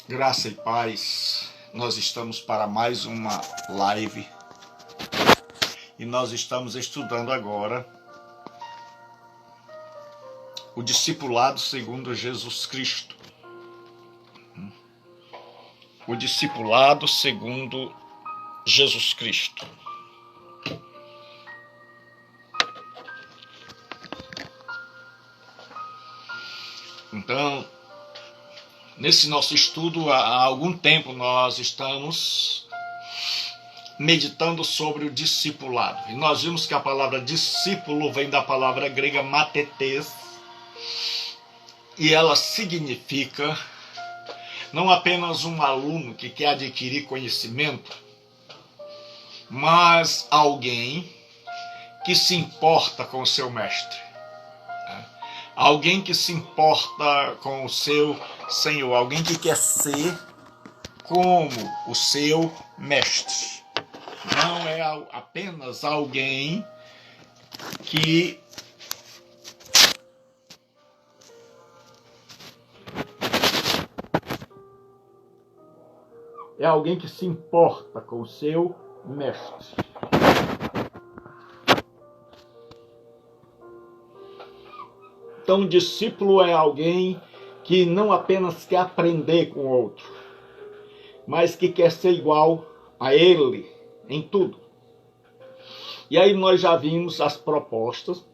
Graça e paz, nós estamos para mais uma live e nós estamos estudando agora o discipulado segundo Jesus Cristo. O discipulado segundo Jesus Cristo. Então, nesse nosso estudo, há algum tempo nós estamos meditando sobre o discipulado. E nós vimos que a palavra discípulo vem da palavra grega matetes, e ela significa não apenas um aluno que quer adquirir conhecimento, mas alguém que se importa com o seu mestre. Alguém que se importa com o seu Senhor, alguém que quer ser como o seu mestre. Não é apenas alguém que se importa com o seu mestre. Então, discípulo é alguém que não apenas quer aprender com o outro, mas que quer ser igual a ele em tudo. E aí nós já vimos as propostas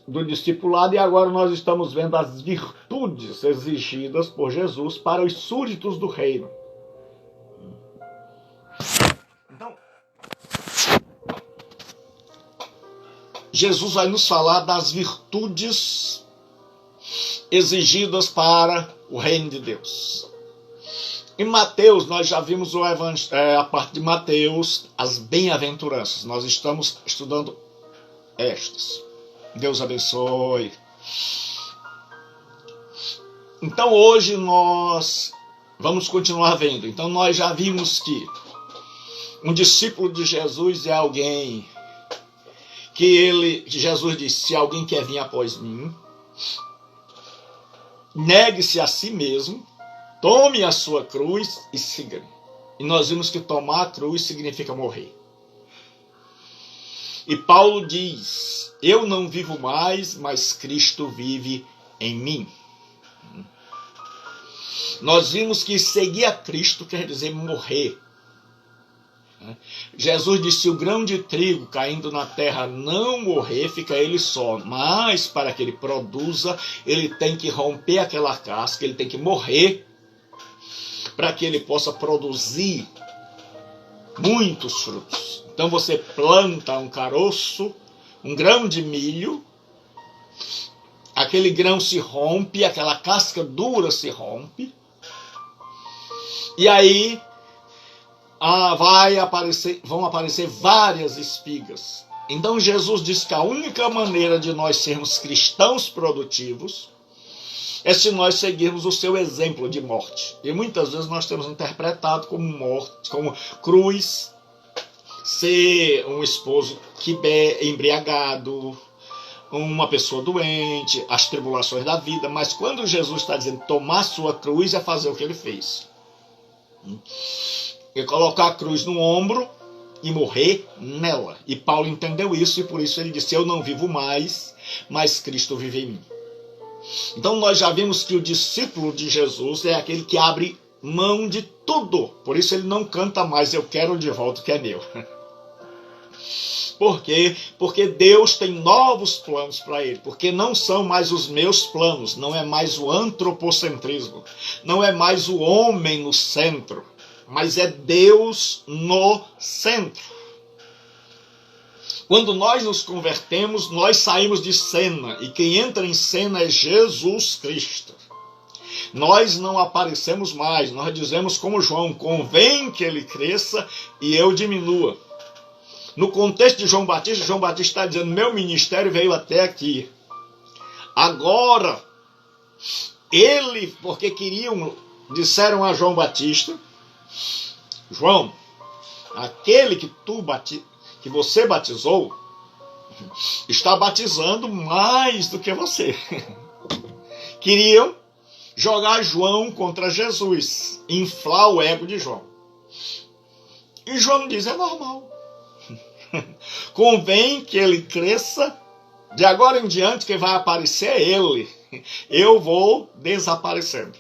do discipulado e agora nós estamos vendo as virtudes exigidas por Jesus para os súditos do reino. Então, Jesus vai nos falar das virtudes exigidas para o reino de Deus. Em Mateus, nós já vimos a parte de Mateus, as bem-aventuranças. Nós estamos estudando estas. Deus abençoe. Então hoje nós vamos continuar vendo. Então nós já vimos que um discípulo de Jesus é alguém que Jesus disse: se alguém quer vir após mim, negue-se a si mesmo, tome a sua cruz e siga-me. E nós vimos que tomar a cruz significa morrer. E Paulo diz: eu não vivo mais, mas Cristo vive em mim. Nós vimos que seguir a Cristo quer dizer morrer. Jesus disse: se o grão de trigo caindo na terra não morrer, fica ele só. Mas para que ele produza, ele tem que romper aquela casca, ele tem que morrer, para que ele possa produzir muitos frutos. Então você planta um caroço, um grão de milho, aquele grão se rompe, aquela casca dura se rompe, e aí vão aparecer várias espigas. Então Jesus diz que a única maneira de nós sermos cristãos produtivos é se nós seguirmos o seu exemplo de morte. E muitas vezes nós temos interpretado como morte, como cruz, ser um esposo que embriagado, uma pessoa doente, as tribulações da vida. Mas quando Jesus está dizendo tomar sua cruz, é fazer o que ele fez. É colocar a cruz no ombro e morrer nela. E Paulo entendeu isso e por isso ele disse: eu não vivo mais, mas Cristo vive em mim. Então nós já vimos que o discípulo de Jesus é aquele que abre mão de tudo. Por isso ele não canta mais: eu quero de volta o que é meu. Por quê? Porque Deus tem novos planos para ele. Porque não são mais os meus planos. Não é mais o antropocentrismo. Não é mais o homem no centro. Mas é Deus no centro. Quando nós nos convertemos, nós saímos de cena. E quem entra em cena é Jesus Cristo. Nós não aparecemos mais. Nós dizemos como João: convém que ele cresça e eu diminua. No contexto de João Batista está dizendo: meu ministério veio até aqui. Agora, porque disseram a João Batista: João, aquele que você batizou está batizando mais do que você. jogar João contra Jesus, inflar o ego de João. E João diz, é normal. Convém que ele cresça, de agora em diante quem vai aparecer é ele. Eu vou desaparecendo.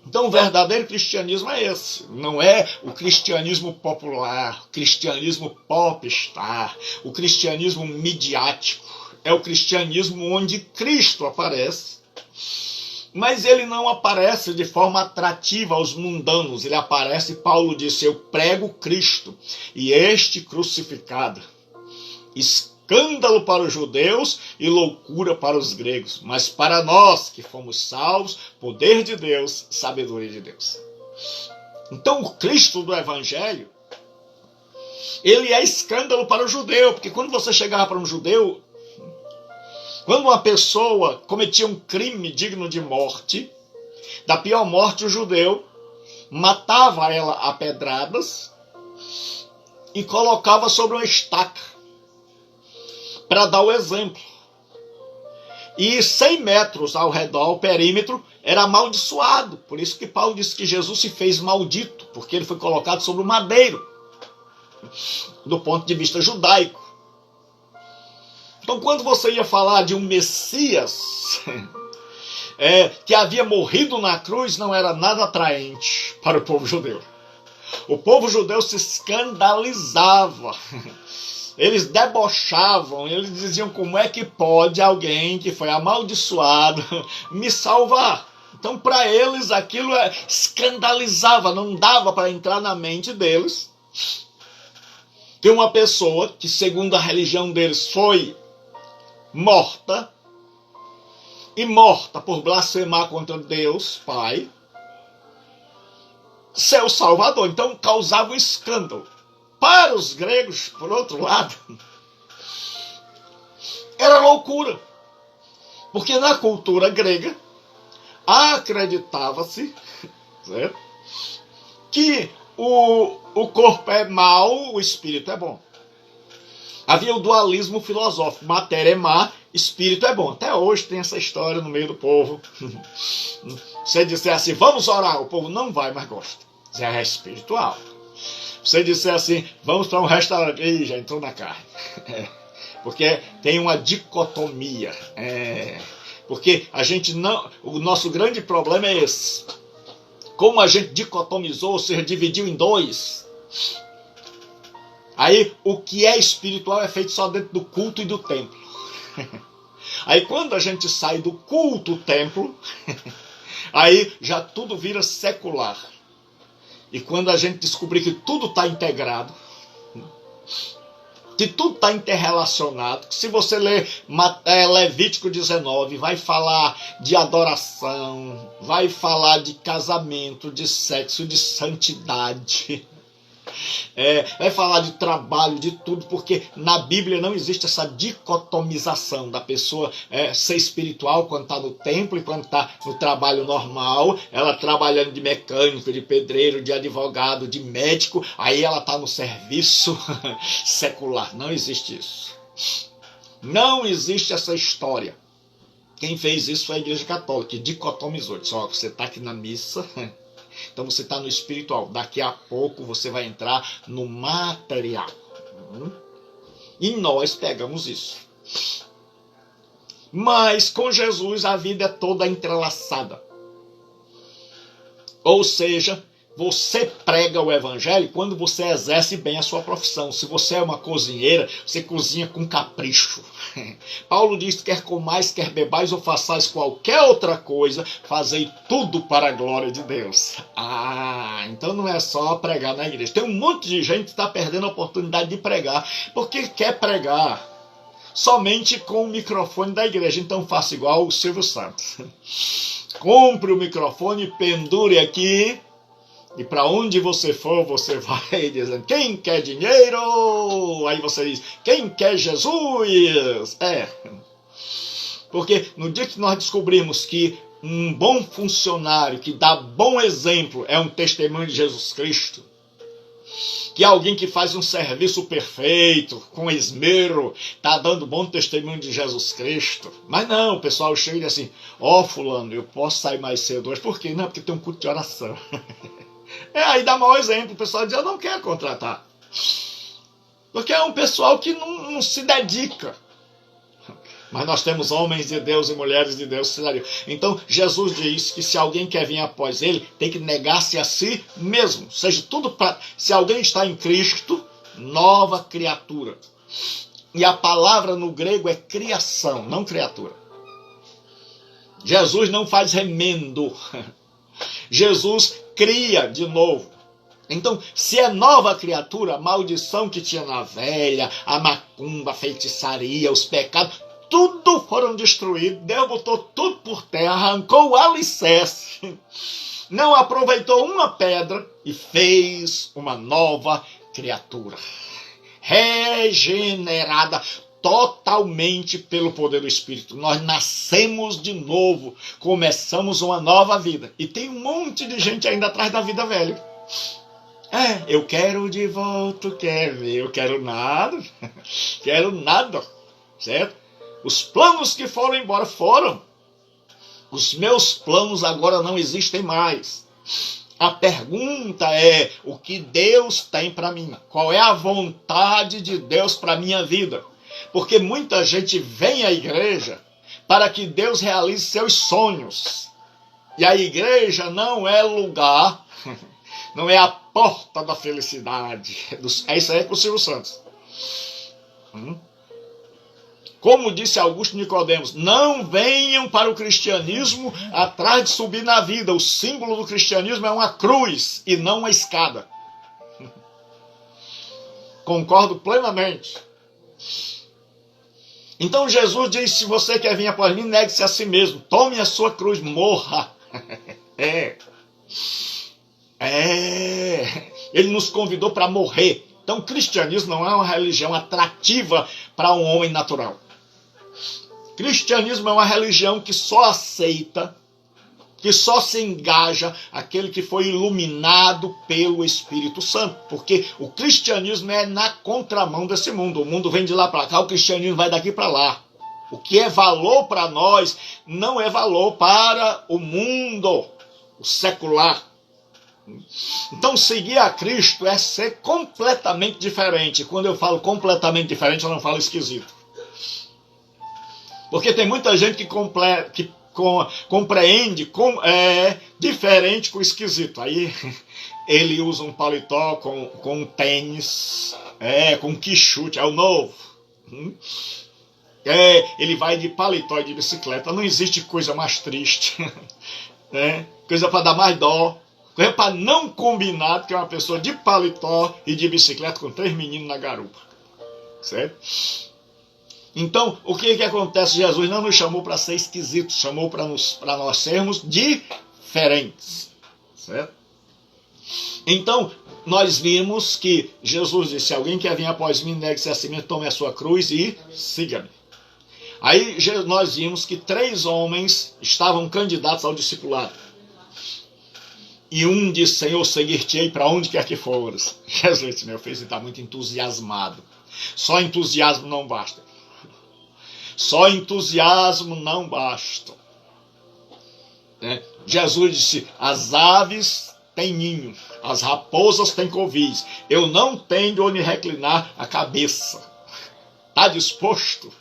Então o verdadeiro cristianismo é esse. Não é o cristianismo popular, o cristianismo popstar, o cristianismo midiático. É o cristianismo onde Cristo aparece. Mas ele não aparece de forma atrativa aos mundanos. Ele aparece, Paulo disse, eu prego Cristo e este crucificado. Escândalo para os judeus e loucura para os gregos. Mas para nós que fomos salvos, poder de Deus, sabedoria de Deus. Então o Cristo do Evangelho, ele é escândalo para o judeu. Porque quando você chegava para um judeu, quando uma pessoa cometia um crime digno de morte, da pior morte, o judeu matava ela a pedradas e colocava sobre uma estaca para dar o exemplo. E 100 metros ao redor, o perímetro, era amaldiçoado. Por isso que Paulo disse que Jesus se fez maldito, porque ele foi colocado sobre o madeiro, do ponto de vista judaico. Então, quando você ia falar de um Messias que havia morrido na cruz, não era nada atraente para o povo judeu. O povo judeu se escandalizava. Eles debochavam, eles diziam, como é que pode alguém que foi amaldiçoado me salvar? Então, para eles, aquilo escandalizava, não dava para entrar na mente deles que uma pessoa que, segundo a religião deles, foi morta, e morta por blasfemar contra Deus, Pai, seu Salvador. Então causava um escândalo. Para os gregos, por outro lado, era loucura. Porque na cultura grega, acreditava-se, certo, que o corpo é mau, o espírito é bom. Havia o dualismo filosófico, matéria é má, espírito é bom. Até hoje tem essa história no meio do povo. Você disser assim, vamos orar, o povo não vai, mas gosta. Isso é espiritual. Você disser assim, vamos para um restaurante, ih, já entrou na carne. Porque tem uma dicotomia. Porque a gente não... O nosso grande problema é esse. Como a gente dicotomizou, ou seja, dividiu em dois... Aí o que é espiritual é feito só dentro do culto e do templo. Aí quando a gente sai do culto, templo, aí já tudo vira secular. E quando a gente descobrir que tudo está integrado, que tudo está interrelacionado, que se você ler Levítico 19, vai falar de adoração, vai falar de casamento, de sexo, de santidade... vai falar de trabalho, de tudo, porque na Bíblia não existe essa dicotomização da pessoa ser espiritual quando está no templo e quando está no trabalho normal, ela trabalhando de mecânico, de pedreiro, de advogado, de médico, aí ela está no serviço secular. Não existe isso. Não existe essa história. Quem fez isso foi a Igreja Católica, que dicotomizou. Disse, ó, você está aqui na missa... Então você está no espiritual. Daqui a pouco você vai entrar no material. E nós pegamos isso. Mas com Jesus a vida é toda entrelaçada. Ou seja, você prega o evangelho quando você exerce bem a sua profissão. Se você é uma cozinheira, você cozinha com capricho. Paulo diz, quer comais, quer bebais ou façais qualquer outra coisa, fazei tudo para a glória de Deus. Então não é só pregar na igreja. Tem um monte de gente que está perdendo a oportunidade de pregar, porque quer pregar somente com o microfone da igreja. Então faça igual o Silvio Santos. Compre o microfone, pendure aqui, e para onde você for, você vai dizendo, quem quer dinheiro? Aí você diz, quem quer Jesus? Porque no dia que nós descobrimos que um bom funcionário que dá bom exemplo é um testemunho de Jesus Cristo, que alguém que faz um serviço perfeito, com esmero, está dando bom testemunho de Jesus Cristo. Mas não, o pessoal chega assim, fulano, eu posso sair mais cedo hoje. Por quê? Não, porque tem um culto de oração. Aí dá mau exemplo, o pessoal diz, eu não quero contratar. Porque é um pessoal que não se dedica. Mas nós temos homens de Deus e mulheres de Deus. Então, Jesus diz que se alguém quer vir após ele, tem que negar-se a si mesmo. Seja tudo para... Se alguém está em Cristo, nova criatura. E a palavra no grego é criação, não criatura. Jesus não faz remendo. Jesus cria de novo. Então, se é nova criatura, a maldição que tinha na velha, a macumba, a feitiçaria, os pecados, tudo foram destruídos. Deus botou tudo por terra, arrancou o alicerce, não aproveitou uma pedra e fez uma nova criatura, regenerada totalmente pelo poder do Espírito. Nós nascemos de novo, começamos uma nova vida. E tem um monte de gente ainda atrás da vida velha. Eu quero de volta, eu quero nada, certo? Os planos que foram embora foram. Os meus planos agora não existem mais. A pergunta é, o que Deus tem para mim? Qual é a vontade de Deus para a minha vida? Porque muita gente vem à igreja para que Deus realize seus sonhos. E a igreja não é lugar, não é a porta da felicidade. Isso aí é com o Silvio Santos. Como disse Augusto Nicodemos, não venham para o cristianismo atrás de subir na vida. O símbolo do cristianismo é uma cruz e não uma escada. Concordo plenamente. Então Jesus diz, se você quer vir após mim, negue-se a si mesmo. Tome a sua cruz, morra. Ele nos convidou para morrer. Então o cristianismo não é uma religião atrativa para um homem natural. Cristianismo é uma religião que só aceita, que só se engaja aquele que foi iluminado pelo Espírito Santo. Porque o cristianismo é na contramão desse mundo. O mundo vem de lá para cá, o cristianismo vai daqui para lá. O que é valor para nós não é valor para o mundo, o secular. Então seguir a Cristo é ser completamente diferente. Quando eu falo completamente diferente, eu não falo esquisito. Porque tem muita gente que compreende diferente com esquisito. Aí ele usa um paletó com um tênis, com um quichute, é o novo. Ele vai de paletó e de bicicleta. Não existe coisa mais triste. Coisa para dar mais dó. Coisa para não combinar, porque é uma pessoa de paletó e de bicicleta com 3 meninos na garupa. Certo? Então, o que acontece? Jesus não nos chamou para ser esquisitos, chamou para nós sermos diferentes. Certo? Então, nós vimos que Jesus disse, se alguém quer vir após mim, negue-se a si mesmo, tome a sua cruz e siga-me. Aí nós vimos que 3 homens estavam candidatos ao discipulado. E um disse, Senhor, seguir-te-ei para onde quer que fores. Jesus disse, meu filho, você está muito entusiasmado. Só entusiasmo não basta. Só entusiasmo não basta. Jesus disse, as aves têm ninho, as raposas têm covis. Eu não tenho onde reclinar a cabeça. Está disposto?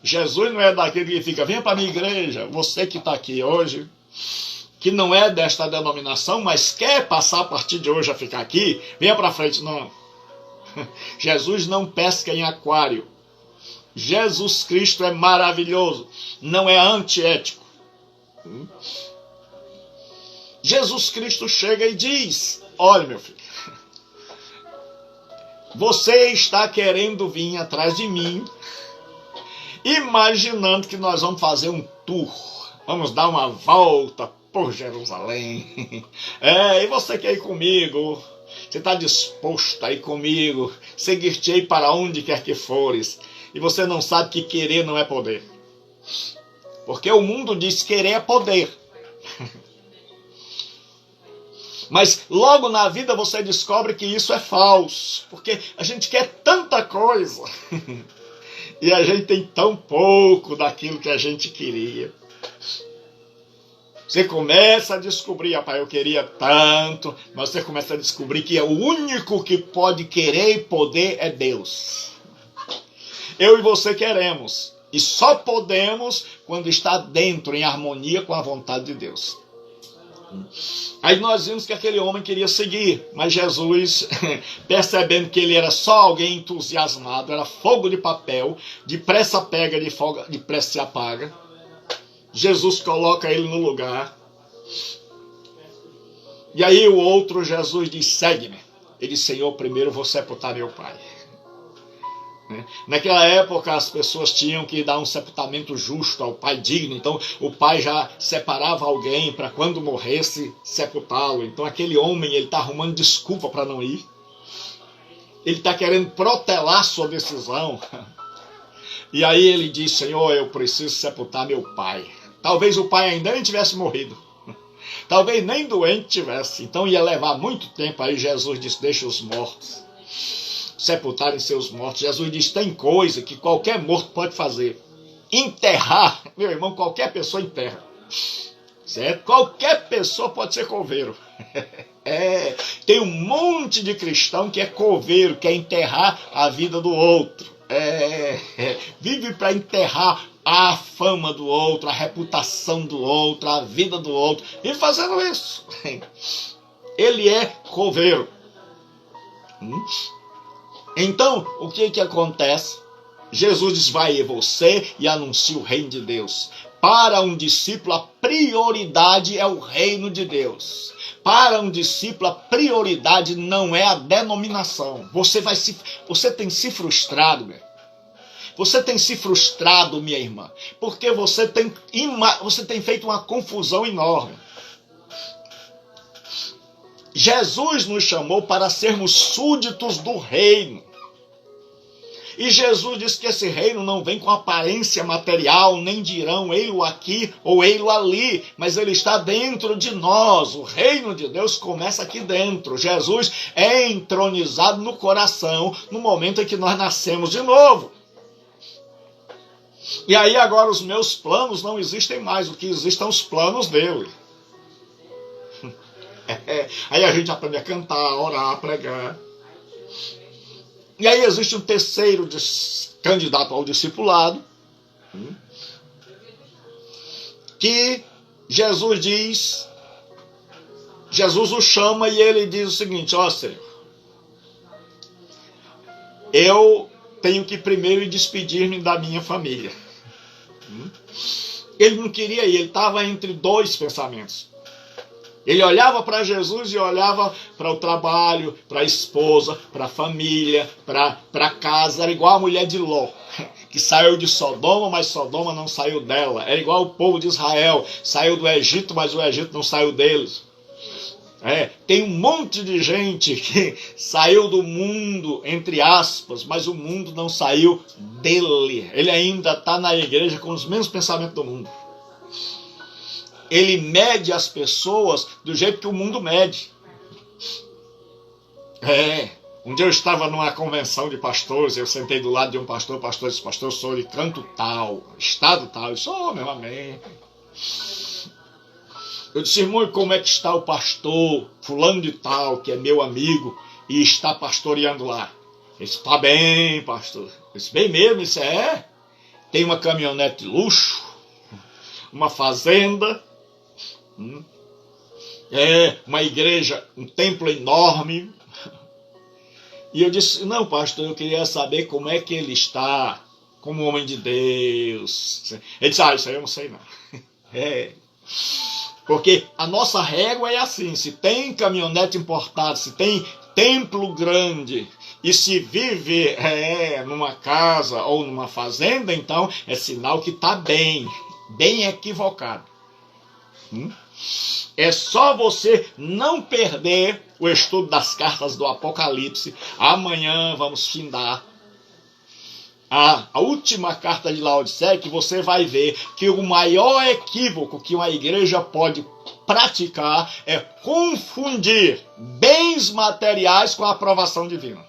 Jesus não é daquele que fica, venha para a minha igreja, você que está aqui hoje, que não é desta denominação, mas quer passar a partir de hoje a ficar aqui, venha para frente. Não. Jesus não pesca em aquário. Jesus Cristo é maravilhoso, não é antiético. Jesus Cristo chega e diz, olha meu filho, você está querendo vir atrás de mim, imaginando que nós vamos fazer um tour, vamos dar uma volta por Jerusalém. E você quer ir comigo? Você está disposto a ir comigo? Seguir-te-ei para onde quer que fores. E você não sabe que querer não é poder. Porque o mundo diz que querer é poder. Mas logo na vida você descobre que isso é falso, porque a gente quer tanta coisa e a gente tem tão pouco daquilo que a gente queria. Você começa a descobrir, rapaz, eu queria tanto, mas você começa a descobrir que o único que pode querer e poder é Deus. Eu e você queremos, e só podemos quando está dentro, em harmonia com a vontade de Deus. Aí nós vimos que aquele homem queria seguir, mas Jesus, percebendo que ele era só alguém entusiasmado, era fogo de papel, depressa pega, depressa se apaga, Jesus coloca ele no lugar. E aí o outro, Jesus diz, segue-me. Ele disse, Senhor, primeiro vou sepultar meu pai. Naquela época as pessoas tinham que dar um sepultamento justo ao pai digno, então o pai já separava alguém para quando morresse sepultá-lo. Então aquele homem, ele está arrumando desculpa para não ir, ele está querendo protelar sua decisão, e aí ele diz, Senhor, eu preciso sepultar meu pai. Talvez o pai ainda nem tivesse morrido, talvez nem doente tivesse, então ia levar muito tempo. Aí Jesus disse, deixa os mortos sepultarem seus mortos. Jesus diz, tem coisa que qualquer morto pode fazer. Enterrar, meu irmão, qualquer pessoa enterra. Certo? Qualquer pessoa pode ser coveiro. Tem um monte de cristão que é coveiro, quer enterrar a vida do outro. Vive para enterrar a fama do outro, a reputação do outro, a vida do outro. E fazendo isso, ele é coveiro. Então, o que acontece? Jesus diz, vai você e anuncia o reino de Deus. Para um discípulo, a prioridade é o reino de Deus. Para um discípulo, a prioridade não é a denominação. Você tem se frustrado, meu. Você tem se frustrado, minha irmã, porque você tem feito uma confusão enorme. Jesus nos chamou para sermos súditos do reino. E Jesus disse que esse reino não vem com aparência material, nem dirão ei-lo aqui ou ei-lo ali, mas ele está dentro de nós. O reino de Deus começa aqui dentro. Jesus é entronizado no coração no momento em que nós nascemos de novo. E aí agora os meus planos não existem mais, o que existem são os planos dele. Aí a gente aprende a cantar, a orar, a pregar. E aí existe um terceiro candidato ao discipulado, que Jesus o chama e ele diz o seguinte, ó Senhor, eu tenho que primeiro despedir-me da minha família. Ele não queria ir, ele estava entre dois pensamentos. Ele olhava para Jesus e olhava para o trabalho, para a esposa, para a família, para casa. Era igual a mulher de Ló, que saiu de Sodoma, mas Sodoma não saiu dela. Era igual o povo de Israel, saiu do Egito, mas o Egito não saiu deles. Tem um monte de gente que saiu do mundo, entre aspas, mas o mundo não saiu dele. Ele ainda está na igreja com os mesmos pensamentos do mundo. Ele mede as pessoas do jeito que o mundo mede. Um dia eu estava numa convenção de pastores, eu sentei do lado de um pastor, o pastor disse, pastor, eu sou de canto tal, estado tal. Eu disse, meu amém. Eu disse, irmão, como é que está o pastor fulano de tal, que é meu amigo, e está pastoreando lá? Ele disse, está bem, pastor. Eu disse, bem mesmo, isso é? Tem uma caminhonete de luxo, uma fazenda, uma igreja, um templo enorme. E eu disse, não, pastor, eu queria saber como é que ele está como homem de Deus. Ele disse, isso aí eu não sei não. Porque a nossa régua é assim, se tem caminhonete importada, se tem templo grande e se vive numa casa ou numa fazenda, então é sinal que está bem equivocado. É só você não perder o estudo das cartas do Apocalipse. Amanhã vamos findar a última carta de Laodiceia, que você vai ver que o maior equívoco que uma igreja pode praticar é confundir bens materiais com a aprovação divina.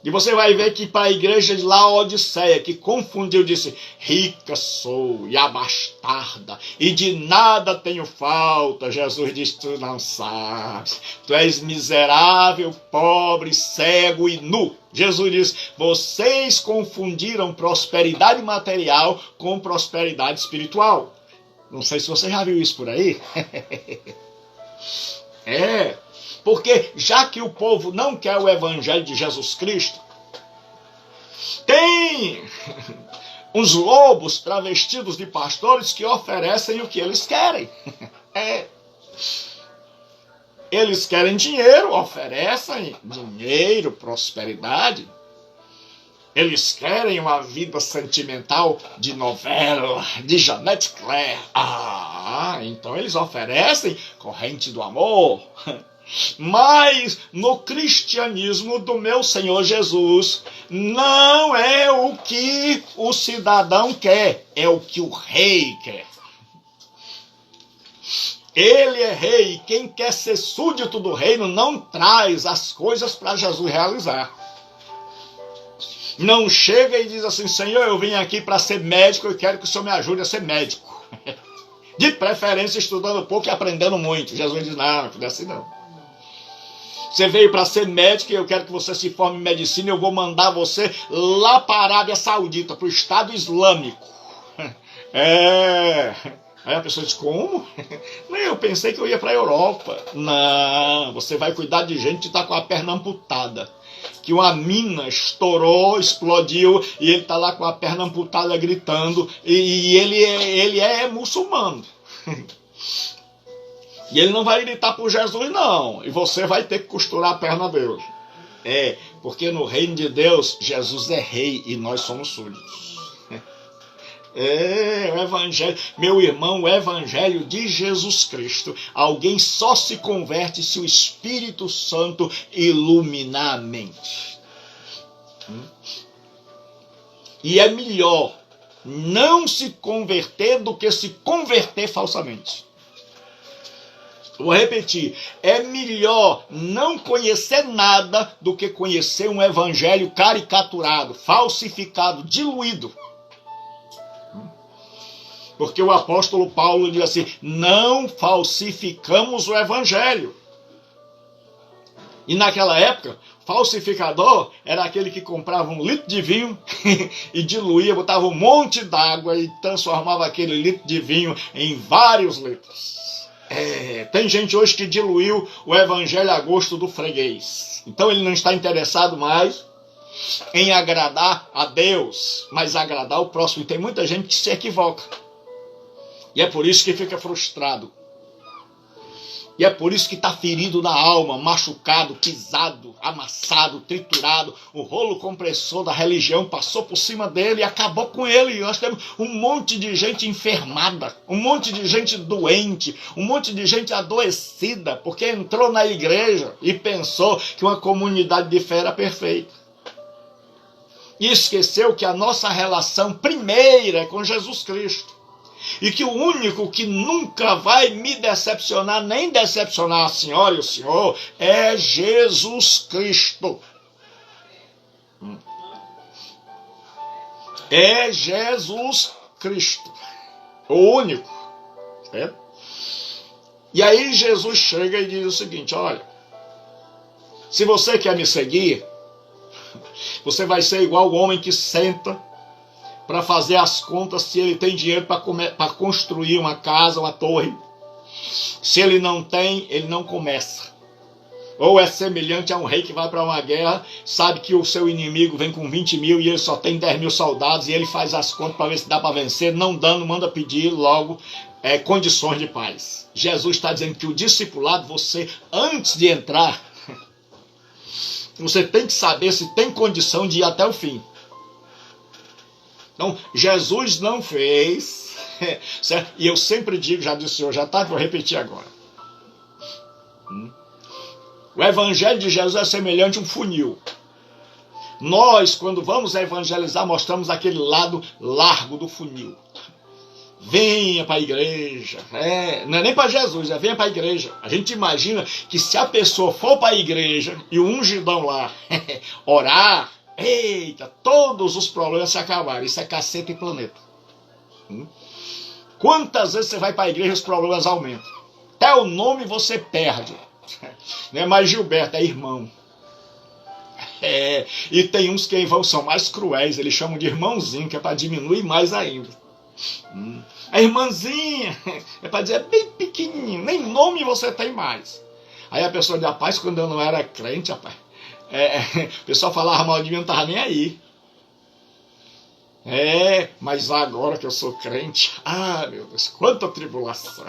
E você vai ver que para a igreja de Laodiceia, que confundiu, disse: rica sou e abastarda, e de nada tenho falta. Jesus disse: tu não sabes, tu és miserável, pobre, cego e nu. Jesus disse: vocês confundiram prosperidade material com prosperidade espiritual. Não sei se você já viu isso por aí. Porque já que o povo não quer o evangelho de Jesus Cristo, tem uns lobos travestidos de pastores que oferecem o que eles querem. Eles querem dinheiro, oferecem dinheiro, prosperidade. Eles querem uma vida sentimental de novela, de Jeanette Claire. Então eles oferecem corrente do amor. Mas no cristianismo do meu Senhor Jesus, não é o que o cidadão quer, é o que o rei quer. Ele é rei, e quem quer ser súdito do reino não traz as coisas para Jesus realizar. Não chega e diz assim: Senhor, eu vim aqui para ser médico, eu quero que o Senhor me ajude a ser médico. De preferência estudando pouco e aprendendo muito. Jesus diz: não é assim não. Você veio para ser médico e eu quero que você se forme em medicina, eu vou mandar você lá para a Arábia Saudita, para o Estado Islâmico. Aí a pessoa diz: como? Não, eu pensei que eu ia para a Europa. Não, você vai cuidar de gente que está com a perna amputada. Que uma mina estourou, explodiu, e ele está lá com a perna amputada gritando, e ele é muçulmano. E ele não vai gritar por Jesus, não. E você vai ter que costurar a perna dele. Porque no reino de Deus, Jesus é rei e nós somos súditos. O evangelho, meu irmão, o evangelho de Jesus Cristo, alguém só se converte se o Espírito Santo iluminar a mente. E é melhor não se converter do que se converter falsamente. Vou repetir, é melhor não conhecer nada do que conhecer um evangelho caricaturado, falsificado, diluído. Porque o apóstolo Paulo diz assim: não falsificamos o evangelho. E naquela época, falsificador era aquele que comprava 1 litro de vinho e diluía, botava um monte d'água e transformava aquele litro de vinho em vários litros. Tem gente hoje que diluiu o evangelho a gosto do freguês. Então ele não está interessado mais em agradar a Deus, mas agradar o próximo. E tem muita gente que se equivoca. E é por isso que fica frustrado. E é por isso que está ferido na alma, machucado, pisado, amassado, triturado. O rolo compressor da religião passou por cima dele e acabou com ele. E nós temos um monte de gente enfermada, um monte de gente doente, um monte de gente adoecida, porque entrou na igreja e pensou que uma comunidade de fé era perfeita. E esqueceu que a nossa relação primeira é com Jesus Cristo. E que o único que nunca vai me decepcionar, nem decepcionar a senhora e o senhor, é Jesus Cristo. É Jesus Cristo. O único. E aí Jesus chega e diz o seguinte: olha, se você quer me seguir, você vai ser igual o homem que senta para fazer as contas se ele tem dinheiro para construir uma casa, uma torre. Se ele não tem, ele não começa. Ou é semelhante a um rei que vai para uma guerra, sabe que o seu inimigo vem com 20 mil e ele só tem 10 mil soldados, e ele faz as contas para ver se dá para vencer, não dando, manda pedir logo condições de paz. Jesus está dizendo que o discipulado, você, antes de entrar, você tem que saber se tem condição de ir até o fim. Então, Jesus não fez, certo? E eu sempre digo, já disse hoje à tarde, vou repetir agora. O evangelho de Jesus é semelhante a um funil. Nós, quando vamos evangelizar, mostramos aquele lado largo do funil. venha para a igreja. Não é nem para Jesus, venha para a igreja. A gente imagina que se a pessoa for para a igreja e o ungidão lá orar, eita, todos os problemas se acabaram. Isso é caceta e planeta. Quantas vezes você vai para a igreja e os problemas aumentam? Até o nome você perde. Não é mais Gilberto, é irmão. E tem uns que são mais cruéis, eles chamam de irmãozinho, que é para diminuir mais ainda. A irmãzinha é para dizer bem pequenininho, nem nome você tem mais. Aí a pessoa diz, rapaz, quando eu não era crente, rapaz, o pessoal falava mal de mim, não estava nem aí. Mas agora que eu sou crente, meu Deus, quanta tribulação.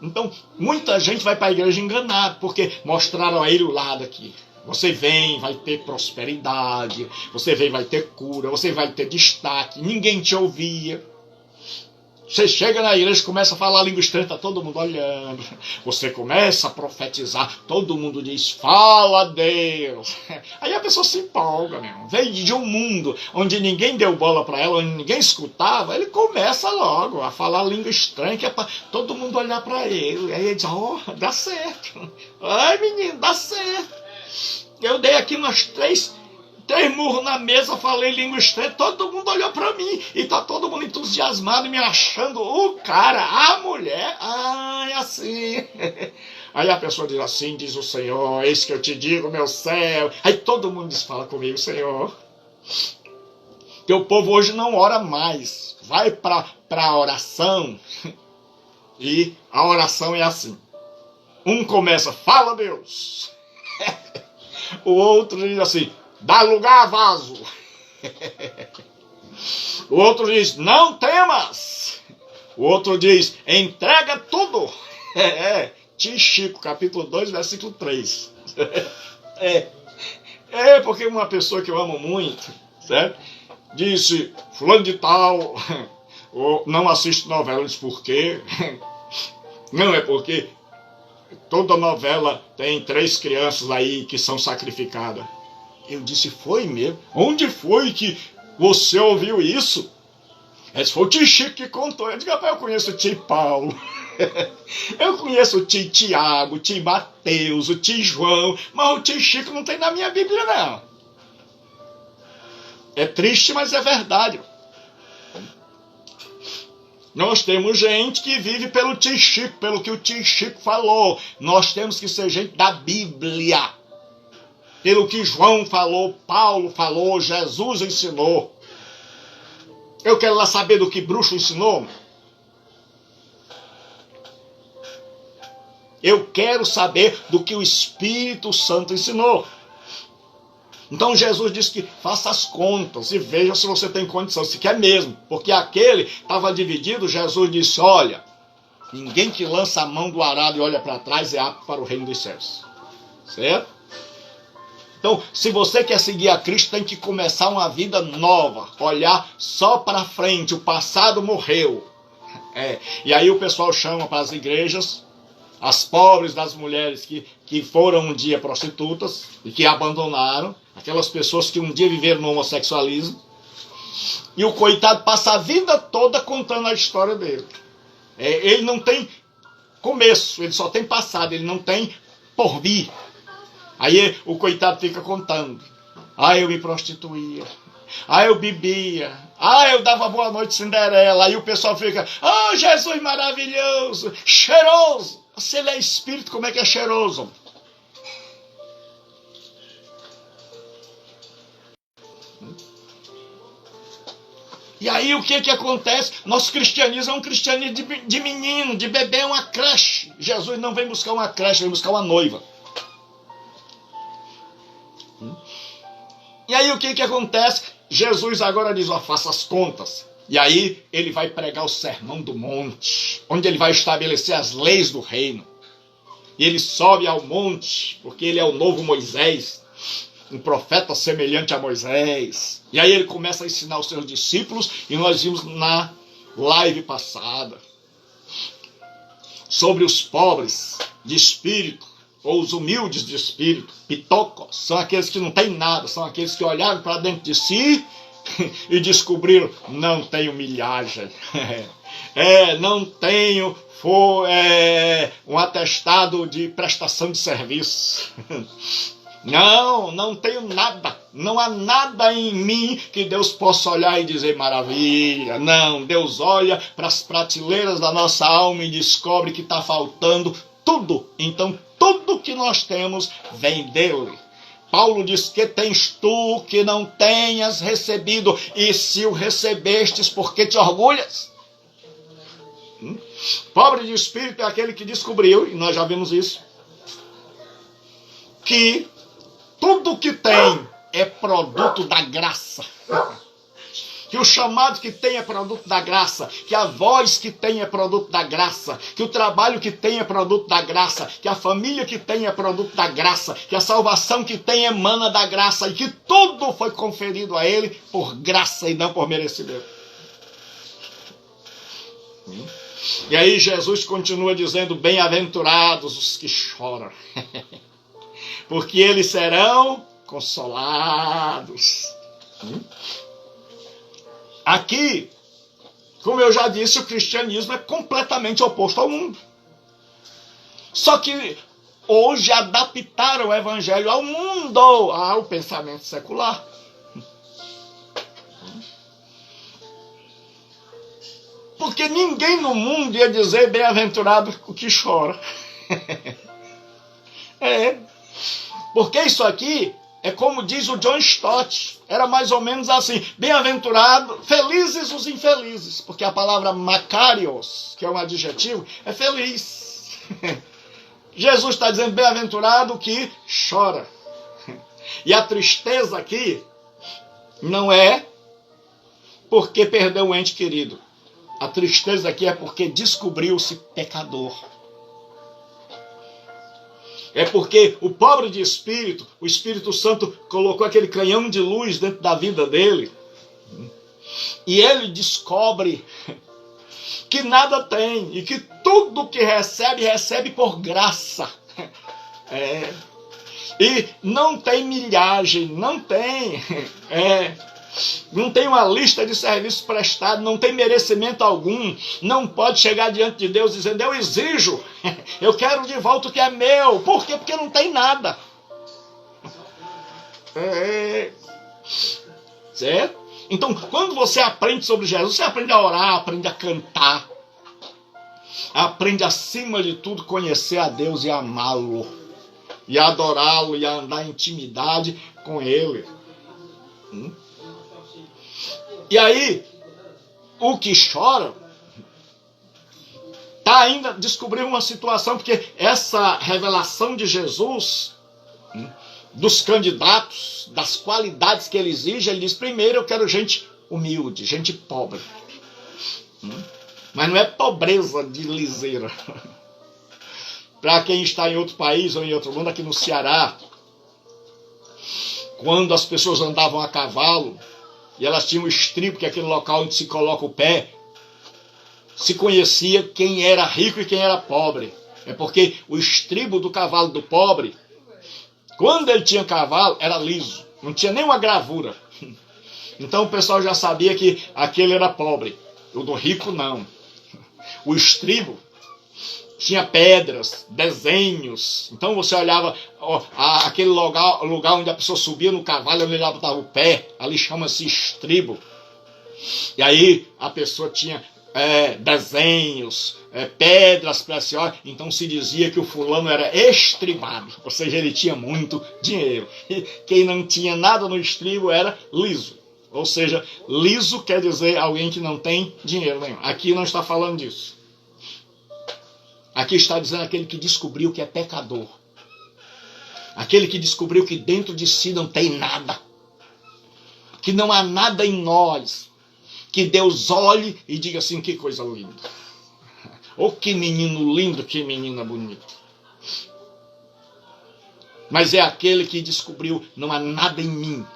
Então, muita gente vai para a igreja enganada, porque mostraram a ele o lado aqui. Você vem, vai ter prosperidade, você vem, vai ter cura, você vai ter destaque, ninguém te ouvia. Você chega na igreja e começa a falar a língua estranha, está todo mundo olhando. Você começa a profetizar, todo mundo diz, fala a Deus. Aí a pessoa se empolga mesmo. Veio de um mundo onde ninguém deu bola para ela, onde ninguém escutava, ele começa logo a falar a língua estranha, que é para todo mundo olhar para ele. Aí ele diz, dá certo. Ai, menino, dá certo. Eu dei aqui umas três murros na mesa, falei língua estranha, todo mundo olhou pra mim, e tá todo mundo entusiasmado, me achando o cara, a mulher, é assim. Aí a pessoa diz assim, diz o Senhor, eis que eu te digo, meu céu. Aí todo mundo diz, fala comigo, Senhor. Que o povo hoje não ora mais, vai pra oração, e a oração é assim. Um começa, fala Deus. O outro diz assim, dá lugar, vaso. O outro diz, não temas. O outro diz, entrega tudo. Chico, capítulo 2, versículo 3. Porque uma pessoa que eu amo muito, certo? Disse, fulano de tal, não assiste novela, diz por quê? Não, é porque toda novela tem 3 crianças aí que são sacrificadas. Eu disse, foi mesmo? Onde foi que você ouviu isso? Esse foi o tio Chico que contou. Eu disse, rapaz, eu conheço o tio Paulo. Eu conheço o tio Tiago, o tio Mateus, o tio João, mas o tio Chico não tem na minha Bíblia, não. É triste, mas é verdade. Nós temos gente que vive pelo tio Chico, pelo que o tio Chico falou. Nós temos que ser gente da Bíblia. Pelo que João falou, Paulo falou, Jesus ensinou. Eu quero lá saber do que bruxo ensinou. Eu quero saber do que o Espírito Santo ensinou. Então Jesus disse que faça as contas e veja se você tem condição, se quer mesmo. Porque aquele estava dividido, Jesus disse, olha, ninguém que lança a mão do arado e olha para trás é apto para o reino dos céus. Certo? Então, se você quer seguir a Cristo, tem que começar uma vida nova. Olhar só para frente, o passado morreu. E aí o pessoal chama para as igrejas as pobres das mulheres que foram um dia prostitutas e que abandonaram, aquelas pessoas que um dia viveram no homossexualismo, e o coitado passa a vida toda contando a história dele. Ele não tem começo, ele só tem passado, ele não tem porvir. Aí o coitado fica contando, eu me prostituía, eu bebia, eu dava boa noite Cinderela, aí o pessoal fica, Jesus maravilhoso, cheiroso. Se ele é espírito, como é que é cheiroso? E aí o que acontece? Nosso cristianismo é um cristianismo de menino, de bebê, é uma creche. Jesus não vem buscar uma creche, vem buscar uma noiva. E aí o que acontece? Jesus agora diz, faça as contas. E aí ele vai pregar o sermão do monte, onde ele vai estabelecer as leis do reino. E ele sobe ao monte, porque ele é o novo Moisés, um profeta semelhante a Moisés. E aí ele começa a ensinar os seus discípulos, e nós vimos na live passada sobre os pobres de espírito, ou os humildes de espírito, pitocos, são aqueles que não têm nada, são aqueles que olharam para dentro de si e descobriram, não tenho milhagem, não tenho um atestado de prestação de serviço. Não tenho nada. Não há nada em mim que Deus possa olhar e dizer maravilha. Não, Deus olha para as prateleiras da nossa alma e descobre que está faltando tudo. Então tudo que nós temos vem dele. Paulo diz, que tens tu que não tenhas recebido? E se o recebestes, por que te orgulhas? Pobre de espírito é aquele que descobriu, e nós já vimos isso, que tudo que tem é produto da graça. Que o chamado que tem é produto da graça. Que a voz que tem é produto da graça. Que o trabalho que tem é produto da graça. Que a família que tem é produto da graça. Que a salvação que tem emana da graça. E que tudo foi conferido a ele por graça e não por merecimento. E aí Jesus continua dizendo, bem-aventurados os que choram. Porque eles serão consolados. Aqui, como eu já disse, o cristianismo é completamente oposto ao mundo. Só que hoje adaptaram o evangelho ao mundo, ao pensamento secular. Porque ninguém no mundo ia dizer bem-aventurado o que chora. Porque isso aqui é como diz o John Stott, era mais ou menos assim, bem-aventurado, felizes os infelizes, porque a palavra makarios, que é um adjetivo, é feliz. Jesus está dizendo bem-aventurado o que chora. E a tristeza aqui não é porque perdeu um ente querido. A tristeza aqui é porque descobriu-se pecador. É porque o pobre de espírito, o Espírito Santo colocou aquele canhão de luz dentro da vida dele. E ele descobre que nada tem. E que tudo que recebe, recebe por graça. E não tem milhagem, não tem. Não tem uma lista de serviços prestados, não tem merecimento algum, não pode chegar diante de Deus dizendo, eu exijo, eu quero de volta o que é meu. Por quê? Porque não tem nada. Certo? Então, quando você aprende sobre Jesus, você aprende a orar, aprende a cantar, aprende acima de tudo conhecer a Deus e amá-lo, e adorá-lo, e a andar em intimidade com Ele. E aí, o que chora está ainda descobrindo uma situação, porque essa revelação de Jesus, dos candidatos, das qualidades que ele exige, ele diz, primeiro eu quero gente humilde, gente pobre. Mas não é pobreza de liseira. Para quem está em outro país ou em outro mundo, aqui no Ceará, quando as pessoas andavam a cavalo, e elas tinham o estribo, que é aquele local onde se coloca o pé, se conhecia quem era rico e quem era pobre. É porque o estribo do cavalo do pobre, quando ele tinha cavalo, era liso, não tinha nenhuma gravura. Então o pessoal já sabia que aquele era pobre. O do rico não. O estribo tinha pedras, desenhos. Então você olhava aquele lugar onde a pessoa subia no cavalo, onde ele botava o pé, ali chama-se estribo. E aí a pessoa tinha desenhos, pedras preciosas. Então se dizia que o fulano era estribado, ou seja, ele tinha muito dinheiro. E quem não tinha nada no estribo era liso. Ou seja, liso quer dizer alguém que não tem dinheiro nenhum. Aqui não está falando disso. Aqui está dizendo aquele que descobriu que é pecador. Aquele que descobriu que dentro de si não tem nada. Que não há nada em nós. Que Deus olhe e diga assim, que coisa linda. Oh, que menino lindo, que menina bonita. Mas é aquele que descobriu, não há nada em mim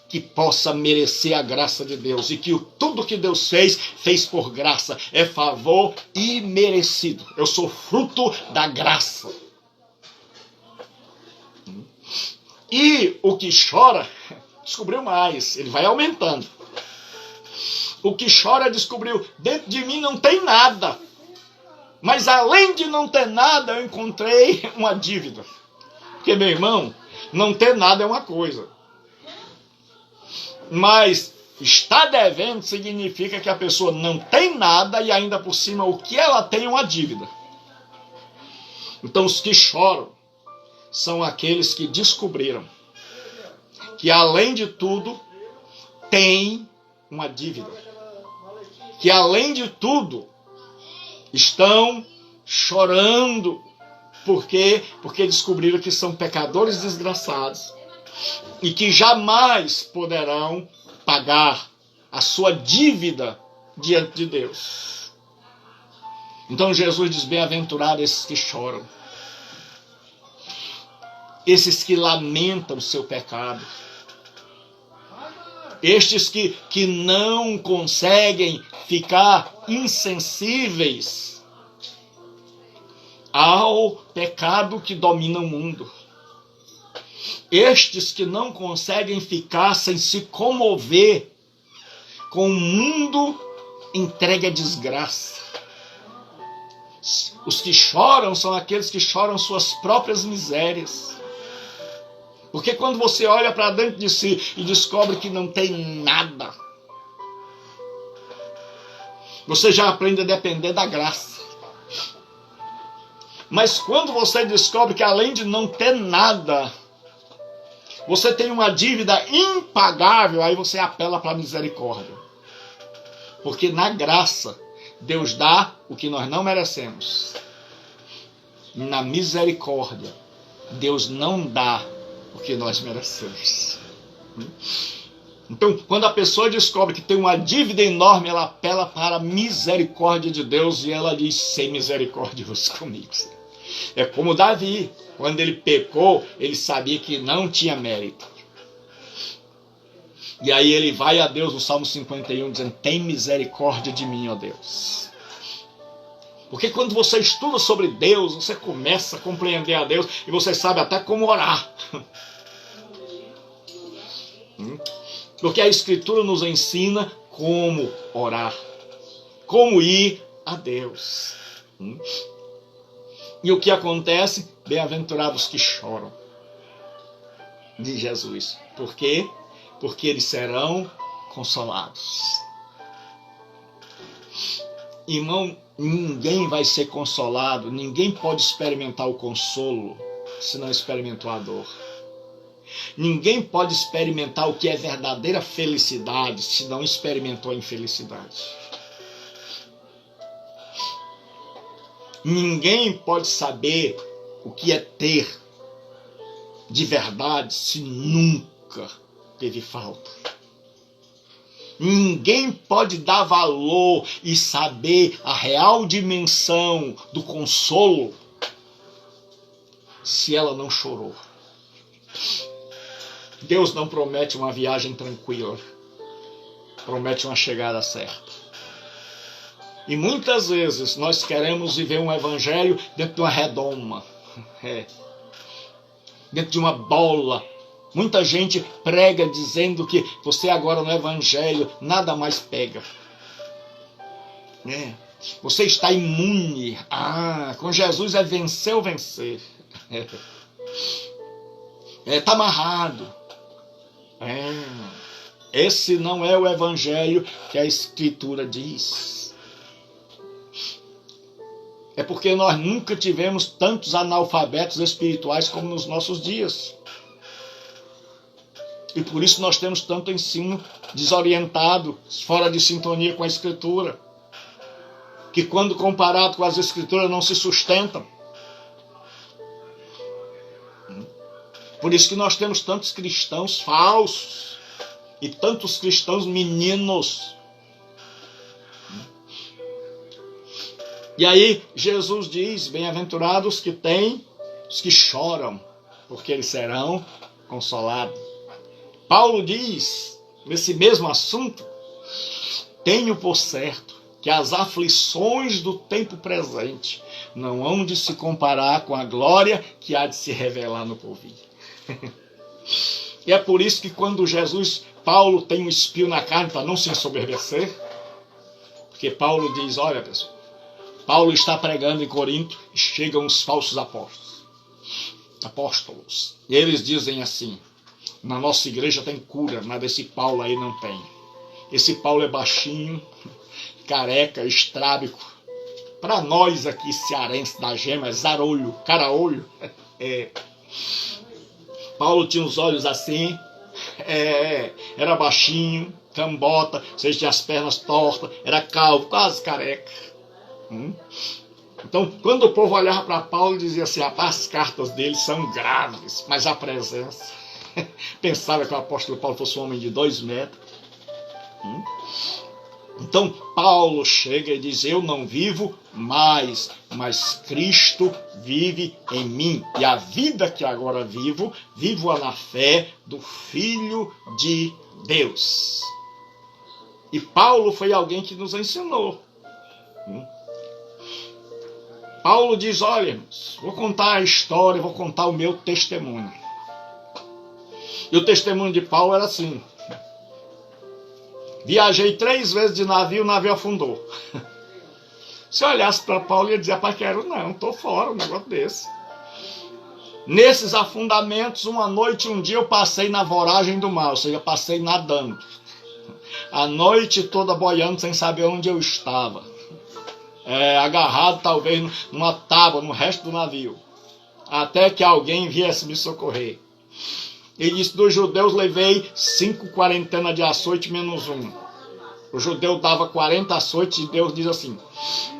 que possa merecer a graça de Deus, e que tudo que Deus fez por graça, é favor imerecido. Eu sou fruto da graça. E o que chora, descobriu mais, ele vai aumentando. O que chora descobriu, dentro de mim não tem nada. Mas além de não ter nada, eu encontrei uma dívida. Porque, meu irmão, não ter nada é uma coisa. Mas estar devendo significa que a pessoa não tem nada e ainda por cima o que ela tem é uma dívida. Então os que choram são aqueles que descobriram que além de tudo tem uma dívida. Que além de tudo estão chorando. Por quê? Porque descobriram que são pecadores desgraçados e que jamais poderão pagar a sua dívida diante de Deus. Então Jesus diz, bem-aventurados esses que choram, esses que lamentam o seu pecado, estes que não conseguem ficar insensíveis ao pecado que domina o mundo. Estes que não conseguem ficar sem se comover com o mundo entregue à desgraça. Os que choram são aqueles que choram suas próprias misérias. Porque quando você olha para dentro de si e descobre que não tem nada, você já aprende a depender da graça. Mas quando você descobre que além de não ter nada, você tem uma dívida impagável, aí você apela para a misericórdia. Porque na graça, Deus dá o que nós não merecemos. Na misericórdia, Deus não dá o que nós merecemos. Então, quando a pessoa descobre que tem uma dívida enorme, ela apela para a misericórdia de Deus e ela diz, sem misericordioso comigo. É como Davi, quando ele pecou, ele sabia que não tinha mérito. E aí ele vai a Deus no Salmo 51 dizendo, tem misericórdia de mim, ó Deus. Porque quando você estuda sobre Deus, você começa a compreender a Deus e você sabe até como orar. Porque a Escritura nos ensina como orar, como ir a Deus. E o que acontece? Bem-aventurados que choram, de Jesus. Por quê? Porque eles serão consolados. Irmão, ninguém vai ser consolado, ninguém pode experimentar o consolo se não experimentou a dor. Ninguém pode experimentar o que é verdadeira felicidade se não experimentou a infelicidade. Ninguém pode saber o que é ter de verdade se nunca teve falta. Ninguém pode dar valor e saber a real dimensão do consolo se ela não chorou. Deus não promete uma viagem tranquila, promete uma chegada certa. E muitas vezes nós queremos viver um evangelho dentro de uma redoma, dentro de uma bola. Muita gente prega dizendo que você agora no evangelho nada mais pega. Você está imune. Com Jesus é vencer ou vencer. Está amarrado. Esse não é o evangelho que a Escritura diz. É porque nós nunca tivemos tantos analfabetos espirituais como nos nossos dias. E por isso nós temos tanto ensino desorientado, fora de sintonia com a Escritura, que quando comparado com as Escrituras não se sustentam. Por isso que nós temos tantos cristãos falsos e tantos cristãos meninos. E aí Jesus diz, bem-aventurados que têm, os que choram, porque eles serão consolados. Paulo diz, nesse mesmo assunto, tenho por certo que as aflições do tempo presente não hão de se comparar com a glória que há de se revelar no porvir. E é por isso que quando Paulo tem um espinho na carne para não se ensoberbecer, Porque Paulo diz, olha pessoal, Paulo está pregando em Corinto e chegam os falsos apóstolos. E eles dizem assim, na nossa igreja tem cura, mas esse Paulo aí não tem. Esse Paulo é baixinho, careca, estrábico. Para nós aqui cearenses da gema, é zarolho, cara-olho. Paulo tinha os olhos assim, era baixinho, cambota, vocês tinham as pernas tortas, era calvo, quase careca. Então, quando o povo olhava para Paulo, dizia assim, rapaz, as cartas dele são graves, mas a presença... Pensava que o apóstolo Paulo fosse um homem de 2 metros. Então, Paulo chega e diz, eu não vivo mais, mas Cristo vive em mim. E a vida que agora vivo-a na fé do Filho de Deus. E Paulo foi alguém que nos ensinou. Paulo diz, olha, irmãos, vou contar a história, vou contar o meu testemunho. E o testemunho de Paulo era assim. Viajei 3 vezes de navio, o navio afundou. Se eu olhasse para Paulo, ia dizer, rapaz, quero não, estou fora, um negócio desse. Nesses afundamentos, uma noite e um dia eu passei na voragem do mar, ou seja, passei nadando. A noite toda boiando sem saber onde eu estava. Agarrado talvez numa tábua no resto do navio. Até que alguém viesse me socorrer. Ele disse, dos judeus levei 5 quarentenas de açoite menos 1. O judeu dava 40 açoites e Deus diz assim,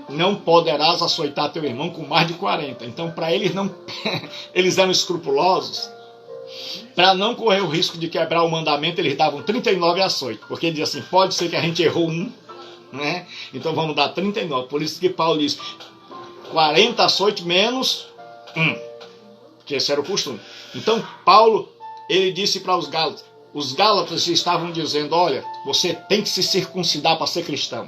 não poderás açoitar teu irmão com mais de 40. Então, para eles não, eles eram escrupulosos. Para não correr o risco de quebrar o mandamento, eles davam 39 açoites. Porque ele diz assim, pode ser que a gente errou um, né? Então vamos dar 39. Por isso que Paulo diz, 40 açoites menos 1. Que esse era o costume. Então, Paulo... Ele disse para os Gálatas estavam dizendo, olha, você tem que se circuncidar para ser cristão.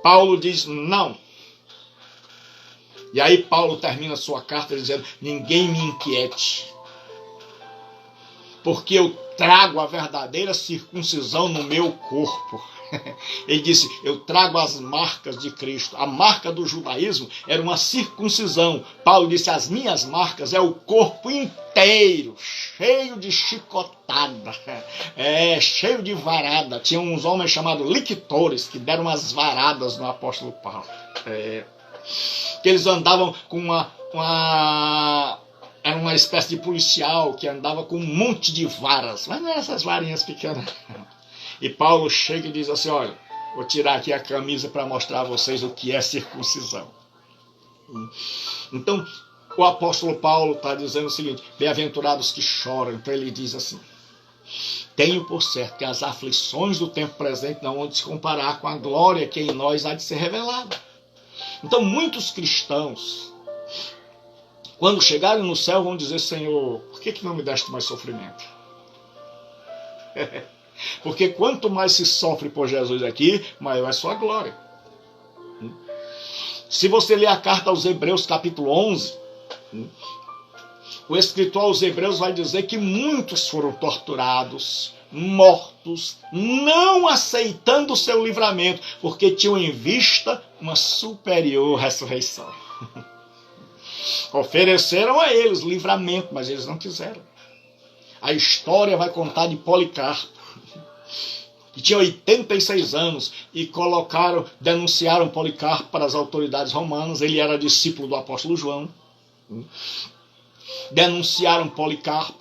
Paulo diz, não. E aí Paulo termina sua carta dizendo, ninguém me inquiete, porque eu trago a verdadeira circuncisão no meu corpo. Ele disse, eu trago as marcas de Cristo. A marca do judaísmo era uma circuncisão. Paulo disse, as minhas marcas é o corpo inteiro, cheio de chicotada, cheio de varada. Tinha uns homens chamados lictores que deram umas varadas no apóstolo Paulo. Que eles andavam com era uma espécie de policial que andava com um monte de varas, mas não é essas varinhas pequenas. E Paulo chega e diz assim, olha, vou tirar aqui a camisa para mostrar a vocês o que é circuncisão. Então, o apóstolo Paulo está dizendo o seguinte, bem-aventurados que choram. Então ele diz assim, tenho por certo que as aflições do tempo presente não vão se comparar com a glória que em nós há de ser revelada. Então, muitos cristãos, quando chegarem no céu, vão dizer, Senhor, por que não me deste mais sofrimento? Porque quanto mais se sofre por Jesus aqui, maior é sua glória. Se você ler a carta aos Hebreus, capítulo 11, o escritor aos Hebreus vai dizer que muitos foram torturados, mortos, não aceitando o seu livramento, porque tinham em vista uma superior ressurreição. Ofereceram a eles livramento, mas eles não quiseram. A história vai contar de Policarpo, que tinha 86 anos, e denunciaram Policarpo para as autoridades romanas. Ele era discípulo do apóstolo João. Denunciaram Policarpo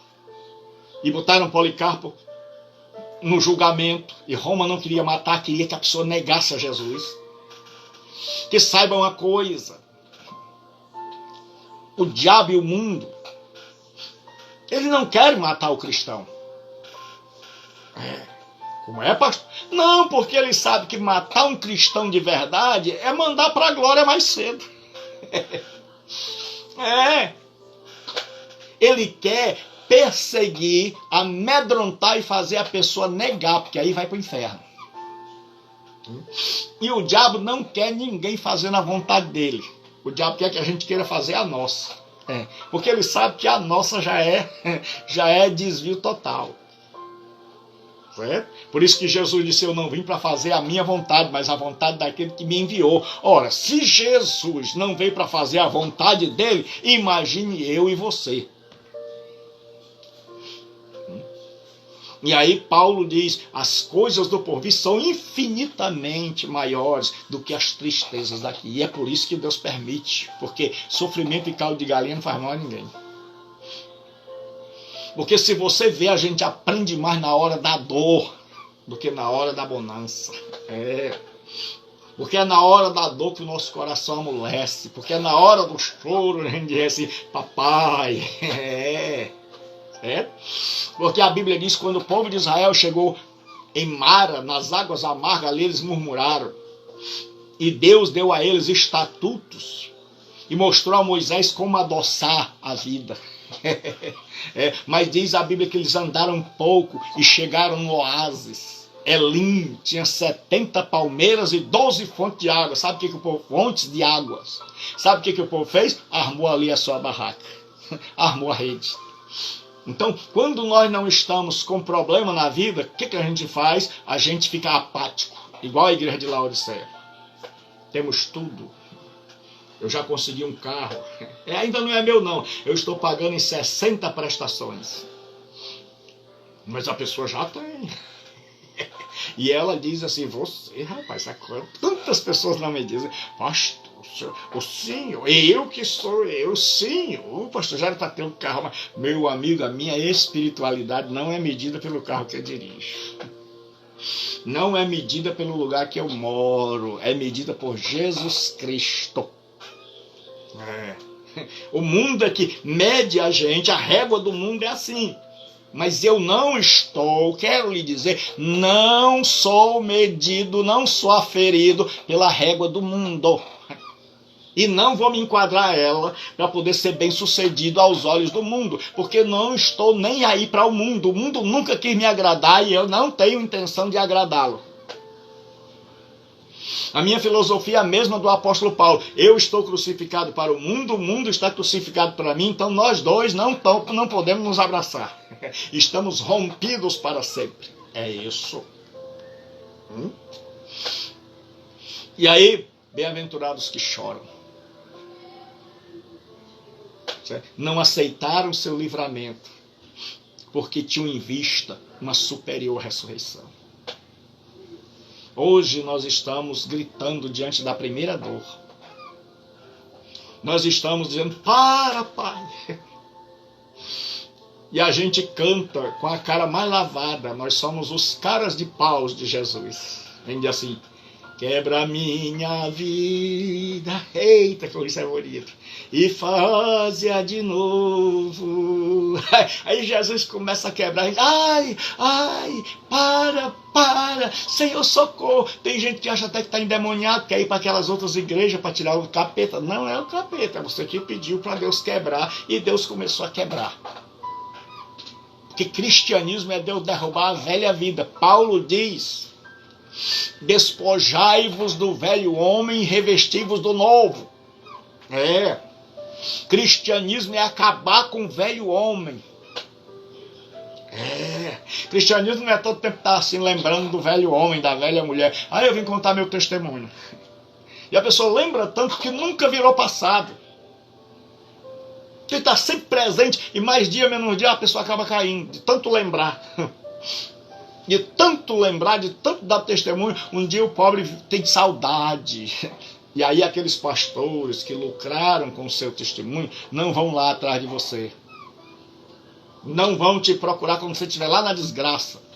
e botaram Policarpo no julgamento, e Roma não queria matar, queria que a pessoa negasse a Jesus. Que saibam uma coisa, o diabo e o mundo, eles não querem matar o cristão. Como é, pastor? Não, porque ele sabe que matar um cristão de verdade é mandar para a glória mais cedo. Ele quer perseguir, amedrontar e fazer a pessoa negar, porque aí vai para o inferno. E o diabo não quer ninguém fazendo a vontade dele. O diabo quer que a gente queira fazer a nossa. Porque ele sabe que a nossa já é desvio total. Certo? Por isso que Jesus disse, eu não vim para fazer a minha vontade, mas a vontade daquele que me enviou. Ora, se Jesus não veio para fazer a vontade dele, imagine eu e você. E aí Paulo diz, as coisas do porvir são infinitamente maiores do que as tristezas daqui. E é por isso que Deus permite, porque sofrimento e caldo de galinha não faz mal a ninguém. Porque se você vê, a gente aprende mais na hora da dor do que na hora da bonança. Porque é na hora da dor que o nosso coração amolece. Porque é na hora do choro a gente diz assim, papai. Porque a Bíblia diz que quando o povo de Israel chegou em Mara, nas águas amargas, ali eles murmuraram. E Deus deu a eles estatutos e mostrou a Moisés como adoçar a vida. Mas diz a Bíblia que eles andaram um pouco e chegaram no oásis. Elim tinha 70 palmeiras e 12 fontes de água. Sabe o que o povo? Fontes de águas. Sabe o que o povo fez? Armou ali a sua barraca. Armou a rede. Então, quando nós não estamos com problema na vida, o que a gente faz? A gente fica apático. Igual a igreja de Laodiceia. Temos tudo. Eu já consegui um carro. Ainda não é meu não. Eu estou pagando em 60 prestações. Mas a pessoa já tem. E ela diz assim, você, rapaz, tantas pessoas não me dizem, pastor, o senhor, eu que sou eu, sim, o pastor já está tendo um carro, mas, meu amigo, a minha espiritualidade não é medida pelo carro que eu dirijo. Não é medida pelo lugar que eu moro, é medida por Jesus Cristo. O mundo é que mede a gente, a régua do mundo é assim. Mas eu não estou, quero lhe dizer, não sou medido, não sou aferido pela régua do mundo. E não vou me enquadrar ela para poder ser bem sucedido aos olhos do mundo. Porque não estou nem aí para o mundo. O mundo nunca quis me agradar e eu não tenho intenção de agradá-lo. A minha filosofia é a mesma do apóstolo Paulo. Eu estou crucificado para o mundo está crucificado para mim, então nós dois não podemos nos abraçar. Estamos rompidos para sempre. É isso. E aí, bem-aventurados que choram. Não aceitaram seu livramento, porque tinham em vista uma superior ressurreição. Hoje nós estamos gritando diante da primeira dor. Nós estamos dizendo, para, Pai. E a gente canta com a cara mais lavada. Nós somos os caras de paus de Jesus. Vem dizer assim, quebra a minha vida. Eita, como isso é bonito. E faz-a de novo. Aí Jesus começa a quebrar. Ai, para, Senhor, socorro. Tem gente que acha até que está endemoniado, quer ir para aquelas outras igrejas para tirar o capeta. Não é o capeta, é você que pediu para Deus quebrar. E Deus começou a quebrar. Porque cristianismo é Deus derrubar a velha vida. Paulo diz, despojai-vos do velho homem e revesti-vos do novo. Cristianismo é acabar com o velho homem. Cristianismo não é todo tempo estar assim lembrando do velho homem, da velha mulher. Eu vim contar meu testemunho. E a pessoa lembra tanto que nunca virou passado. Que está sempre presente e mais dia, menos dia, a pessoa acaba caindo, de tanto lembrar. De tanto lembrar, de tanto dar testemunho, um dia o pobre tem saudade. E aí aqueles pastores que lucraram com o seu testemunho não vão lá atrás de você. Não vão te procurar quando você estiver lá na desgraça.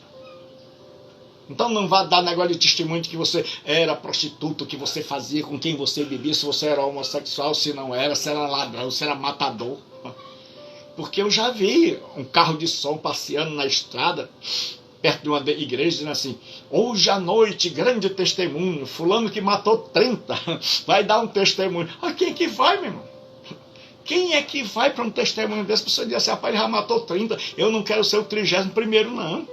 Então não vá dar negócio de testemunho de que você era prostituta, que você fazia, com quem você bebia, se você era homossexual, se não era, se era ladrão, se era matador. Porque eu já vi um carro de som passeando na estrada, perto de uma igreja, dizendo assim, hoje à noite, grande testemunho, fulano que matou 30, vai dar um testemunho. Quem é que vai, meu irmão? Quem é que vai para um testemunho desse? Você diz assim, rapaz, ele já matou 30, eu não quero ser o 31º, não.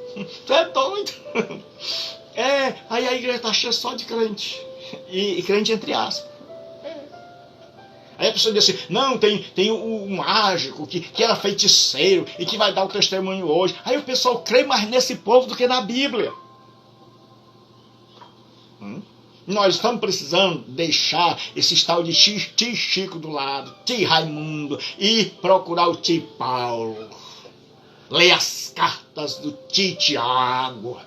Tu é doido. Aí a igreja está cheia só de crente. E crente entre aspas. Aí a pessoa diz assim, não, tem o mágico que era feiticeiro e que vai dar o testemunho hoje. Aí o pessoal crê mais nesse povo do que na Bíblia. Nós estamos precisando deixar esse tal de tio Chico do lado, tio Raimundo, e procurar o tio Paulo. Lê as cartas do tio Tiago.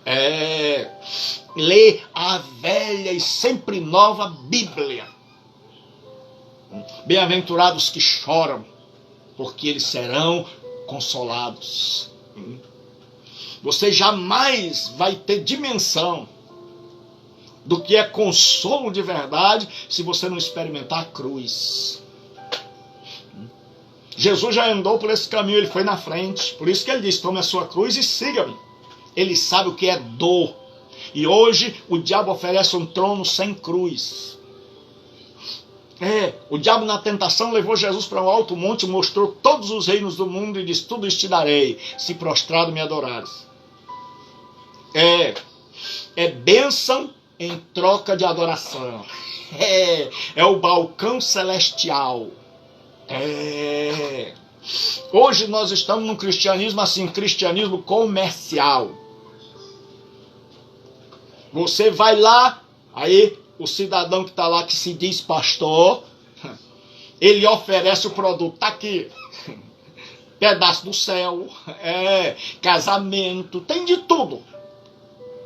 Lê a velha e sempre nova Bíblia. Bem-aventurados que choram, porque eles serão consolados. Você jamais vai ter dimensão do que é consolo de verdade se você não experimentar a cruz. Jesus já andou por esse caminho, ele foi na frente. Por isso que ele disse, tome a sua cruz e siga-me. Ele sabe o que é dor. E hoje o diabo oferece um trono sem cruz. O diabo na tentação levou Jesus para um alto monte, mostrou todos os reinos do mundo e disse, tudo isso te darei, se prostrado me adorares. É bênção em troca de adoração. É o balcão celestial. Hoje nós estamos num cristianismo assim, cristianismo comercial. Você vai lá, aí o cidadão que está lá, que se diz pastor, ele oferece o produto, tá aqui, pedaço do céu, casamento, tem de tudo.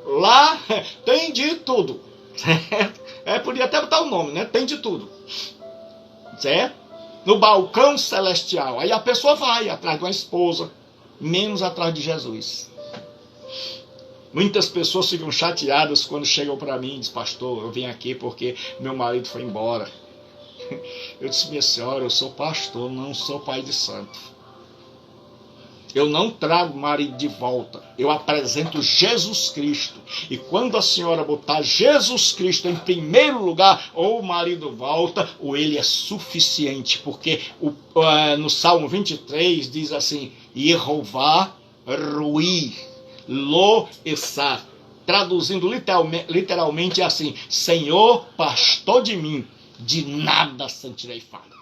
Lá tem de tudo. Podia até botar o nome, né? Tem de tudo. Certo? No balcão celestial. Aí a pessoa vai atrás de uma esposa, menos atrás de Jesus. Muitas pessoas ficam chateadas quando chegam para mim e dizem, pastor, eu vim aqui porque meu marido foi embora. Eu disse, minha senhora, eu sou pastor, não sou pai de santo. Eu não trago o marido de volta. Eu apresento Jesus Cristo. E quando a senhora botar Jesus Cristo em primeiro lugar, ou o marido volta, ou ele é suficiente. Porque no Salmo 23 diz assim, Yehová Rui Lo Essa. Traduzindo literalmente é assim, Senhor, pastor de mim, de nada sentirei falta.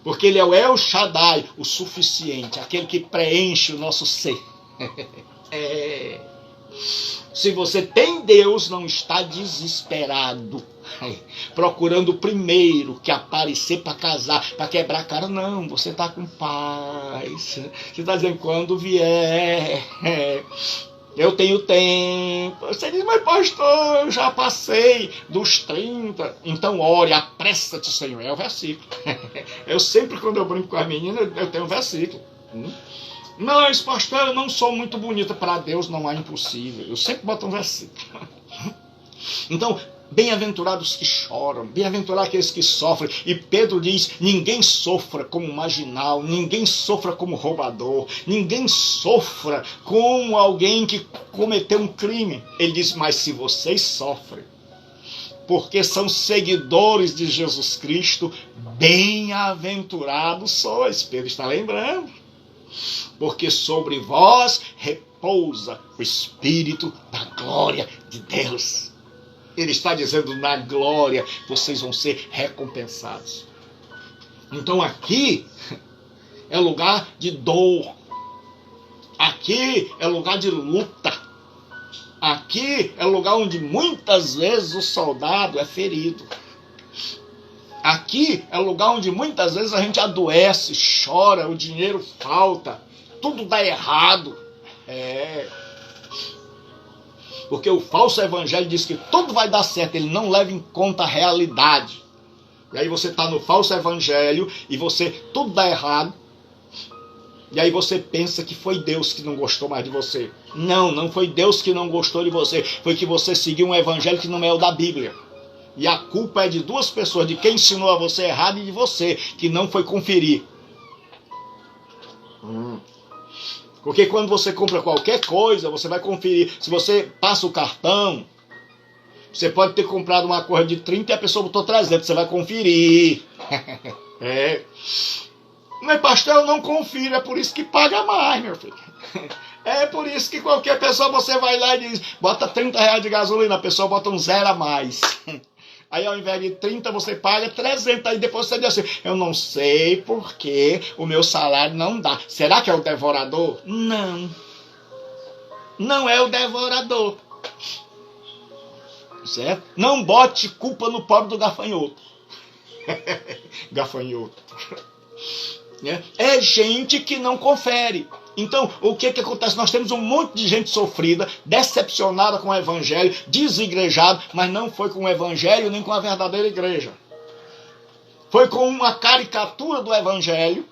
Porque ele é o El Shaddai, o suficiente, aquele que preenche o nosso ser. Se você tem Deus, não está desesperado, procurando o primeiro que aparecer para casar, para quebrar a cara. Não, você está com paz. Você está dizendo, quando vier, eu tenho tempo. Você diz, mas pastor, eu já passei dos 30. Então ore, apressa-te, Senhor. É o versículo. Eu sempre, quando eu brinco com as meninas, eu tenho um versículo. Mas, pastor, eu não sou muito bonita. Para Deus não há impossível. Eu sempre boto um versículo. Então, bem-aventurados que choram, bem-aventurados aqueles que sofrem. E Pedro diz, ninguém sofra como marginal, ninguém sofra como roubador, ninguém sofra como alguém que cometeu um crime. Ele diz, mas se vocês sofrem, porque são seguidores de Jesus Cristo, bem-aventurados sois. Pedro está lembrando. Porque sobre vós repousa o Espírito da glória de Deus. Ele está dizendo, na glória vocês vão ser recompensados. Então aqui é lugar de dor. Aqui é lugar de luta. Aqui é lugar onde muitas vezes o soldado é ferido. Aqui é lugar onde muitas vezes a gente adoece, chora, o dinheiro falta, tudo dá errado. Porque o falso evangelho diz que tudo vai dar certo, ele não leva em conta a realidade. E aí você está no falso evangelho e tudo dá errado. E aí você pensa que foi Deus que não gostou mais de você. Não, não foi Deus que não gostou de você. Foi que você seguiu um evangelho que não é o da Bíblia. E a culpa é de duas pessoas, de quem ensinou a você errado e de você, que não foi conferir. Porque quando você compra qualquer coisa, você vai conferir. Se você passa o cartão, você pode ter comprado uma coisa de 30 e a pessoa botou 300, você vai conferir. Mas pastor, eu não confiro, é por isso que paga mais, meu filho. É por isso que qualquer pessoa, você vai lá e diz, bota 30 reais de gasolina, a pessoa bota um 0 a mais. Aí ao invés de 30 você paga 300. Aí depois você diz assim, eu não sei porque o meu salário não dá. Será que é o devorador? Não. Não é o devorador. Certo? Não bote culpa no pobre do gafanhoto. Gafanhoto. É gente que não confere. Então, o que acontece? Nós temos um monte de gente sofrida, decepcionada com o evangelho, desigrejada, mas não foi com o evangelho nem com a verdadeira igreja. Foi com uma caricatura do evangelho,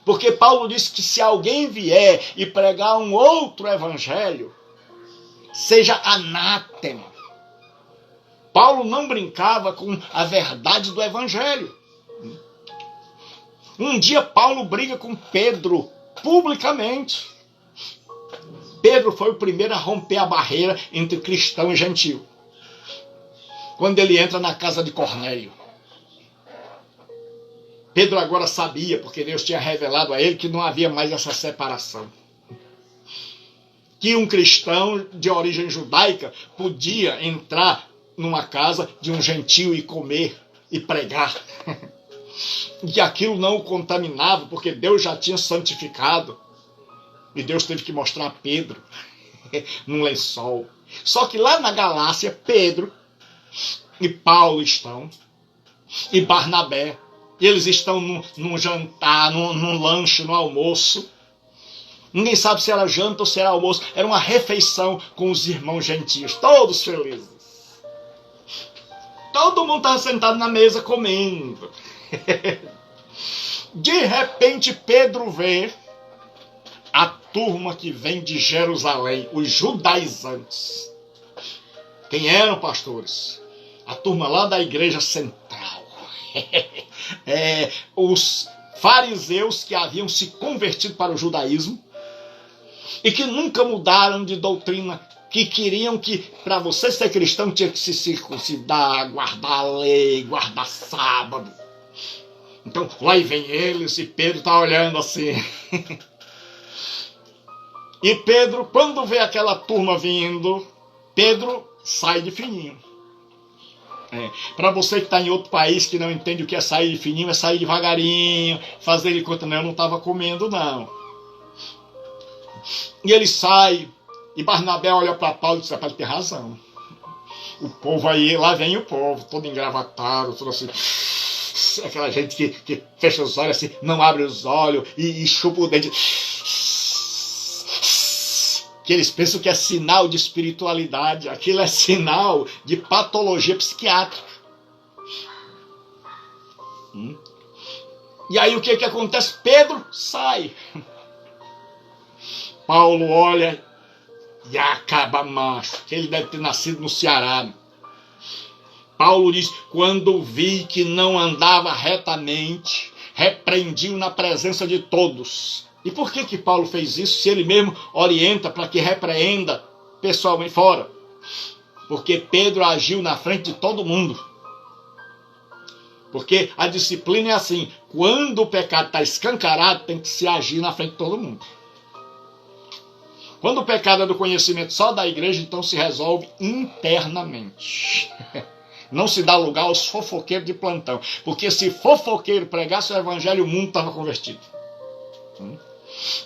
porque Paulo disse que se alguém vier e pregar um outro evangelho, seja anátema. Paulo não brincava com a verdade do evangelho. Um dia Paulo briga com Pedro, publicamente. Pedro foi o primeiro a romper a barreira entre cristão e gentil. Quando ele entra na casa de Cornélio. Pedro agora sabia, porque Deus tinha revelado a ele que não havia mais essa separação. Que um cristão de origem judaica podia entrar numa casa de um gentil e comer e pregar. E que aquilo não o contaminava, porque Deus já tinha santificado. E Deus teve que mostrar a Pedro num lençol. Só que lá na Galácia, Pedro e Paulo estão, e Barnabé, e eles estão num jantar, num lanche, no almoço. Ninguém sabe se era janta ou se era almoço. Era uma refeição com os irmãos gentios, todos felizes. Todo mundo estava sentado na mesa comendo. De repente Pedro vê a turma que vem de Jerusalém, os judaizantes. Quem eram, pastores? A turma lá da igreja central. Os fariseus que haviam se convertido para o judaísmo e que nunca mudaram de doutrina, que queriam que para você ser cristão tinha que se circuncidar, guardar a lei, guardar sábado. Então, lá vem eles e Pedro está olhando assim. E Pedro, quando vê aquela turma vindo, Pedro sai de fininho. Para você que está em outro país que não entende o que é sair de fininho, é sair devagarinho, fazer de conta, não, eu não estava comendo não. E ele sai, e Barnabé olha para Paulo e diz, rapaz, tem razão. O povo aí, lá vem o povo, todo engravatado, todo assim... Aquela gente que fecha os olhos assim, não abre os olhos e chupa o dente. Que eles pensam que é sinal de espiritualidade. Aquilo é sinal de patologia psiquiátrica. E aí o que acontece? Pedro sai. Paulo olha e acaba macho. Que ele deve ter nascido no Ceará. Paulo diz, quando vi que não andava retamente, repreendi-o na presença de todos. E por que Paulo fez isso, se ele mesmo orienta para que repreenda pessoalmente fora? Porque Pedro agiu na frente de todo mundo. Porque a disciplina é assim, quando o pecado está escancarado, tem que se agir na frente de todo mundo. Quando o pecado é do conhecimento só da igreja, então se resolve internamente. Não se dá lugar aos fofoqueiros de plantão. Porque se fofoqueiro pregasse o evangelho, o mundo estava convertido.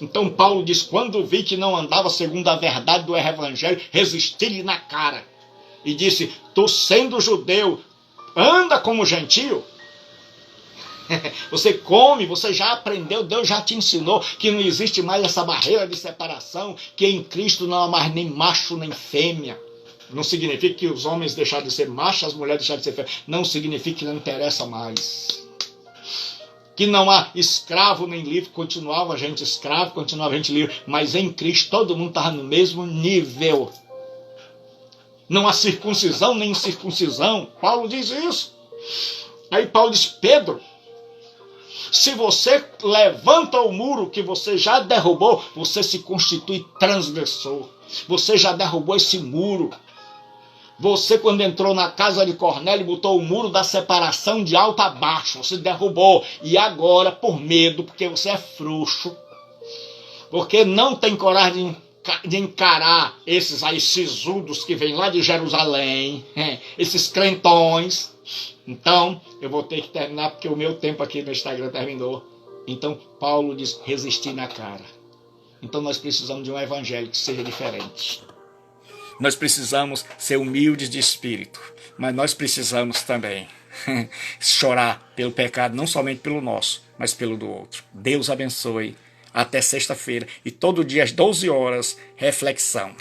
Então Paulo diz, quando vi que não andava segundo a verdade do evangelho, resisti-lhe na cara. E disse, tu sendo judeu, anda como gentio? Você come, você já aprendeu, Deus já te ensinou que não existe mais essa barreira de separação, que em Cristo não há mais nem macho nem fêmea. Não significa que os homens deixaram de ser machos, as mulheres deixaram de ser fêmeas. Não significa que não interessa mais. Que não há escravo nem livre, continuava a gente escravo, continuava a gente livre, mas em Cristo todo mundo estava no mesmo nível. Não há circuncisão nem incircuncisão. Paulo diz isso. Aí Paulo diz, Pedro, se você levanta o muro que você já derrubou, você se constitui transgressor. Você já derrubou esse muro. Você, quando entrou na casa de Cornélio, botou o muro da separação de alto a baixo. Você derrubou. E agora, por medo, porque você é frouxo, porque não tem coragem de de encarar esses aí sisudos que vêm lá de Jerusalém, esses crentões. Então, eu vou ter que terminar porque o meu tempo aqui no Instagram terminou. Então, Paulo diz, resistir na cara. Então, nós precisamos de um evangelho que seja diferente. Nós precisamos ser humildes de espírito, mas nós precisamos também chorar pelo pecado, não somente pelo nosso, mas pelo do outro. Deus abençoe. Até sexta-feira e todo dia às 12 horas, reflexão.